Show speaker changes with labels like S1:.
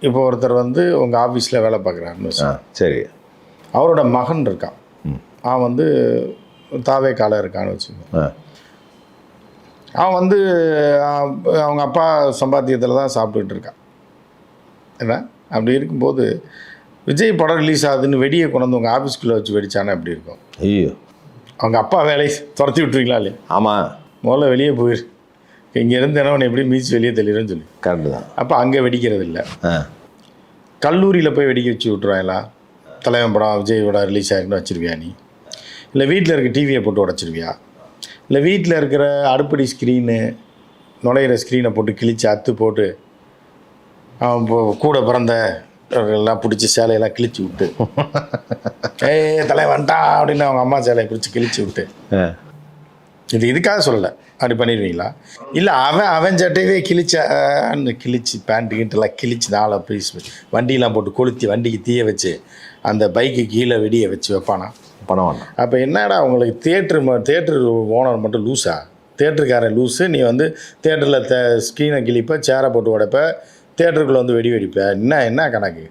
S1: இப்போ ஒருத்தர் வந்து உங்கள் ஆஃபீஸில் வேலை பார்க்குறாருன்னு
S2: சரி.
S1: அவரோட மகன் இருக்கான். அவன் வந்து தாவே காலம் இருக்கான்னு வச்சுக்கோங்க. அவன் வந்து அவங்க அப்பா சம்பாத்தியத்தில் தான் சாப்பிட்டுக்கிட்டு இருக்கான். ஏன்னா அப்படி இருக்கும்போது விஜய் படம் ரிலீஸ் ஆகுதுன்னு வெடியை கொண்டு வந்து உங்கள் ஆஃபீஸ்க்குள்ளே வச்சு வெடித்தானே எப்படி இருக்கும்?
S2: ஐயோ, அவங்க
S1: அப்பா வேலையை துரத்தி விட்டுருவீங்களா இல்லையா?
S2: ஆமாம்,
S1: முதல்ல வெளியே போயிரு, இங்கேருந்து என்ன எப்படி மீச்சு வெளியே தெளிவுன்னு சொல்லி.
S2: கரெக்டு தான்.
S1: அப்போ அங்கே வெடிக்கிறது இல்லை. கல்லூரியில் போய் வெடிக்க வச்சு விட்ருவாங்களா? தலைவன் படம் விஜயோட ரிலீஸ் ஆகிருக்குன்னு வச்சுருவியா நீ? இல்லை வீட்டில் இருக்க டிவியை போட்டு உடச்சிருவியா? இல்லை வீட்டில் இருக்கிற அடுப்படி ஸ்க்ரீனு நுழையிற ஸ்க்ரீனை போட்டு கிழிச்சு அத்து போட்டு அவன் கூட பிறந்த எல்லாம் பிடிச்சி சேலையெல்லாம் கிழிச்சு விட்டு தலைவன் வந்துட்டான் அப்படின்னு அவங்க அம்மா சேலையை பிடிச்சி கிழிச்சு விட்டு, இதுக்காக சொல்லலை, அப்படி பண்ணிடுவீங்களா? இல்லை அவன் சட்டையவே கிழிச்சு பேண்ட்டு கிட்டெல்லாம் கிழிச்சு நாளை பீஸ் வண்டியெலாம் போட்டு கொளுத்தி வண்டிக்கு தீய வச்சு அந்த பைக்கு கீழே வெடியை வச்சு வைப்பானா?
S2: பணம் வேண்டாம்.
S1: அப்போ என்னடா உங்களுக்கு தேட்ரு ஓனர் மட்டும் லூஸா? தேட்டருக்காரன் லூஸு. நீ வந்து தேட்டரில் ஸ்க்ரீனை கிழிப்ப, சேரை போட்டு உடைப்ப, தேட்டருக்குள்ளே வந்து வெடி வெடிப்ப. என்ன கணக்கு?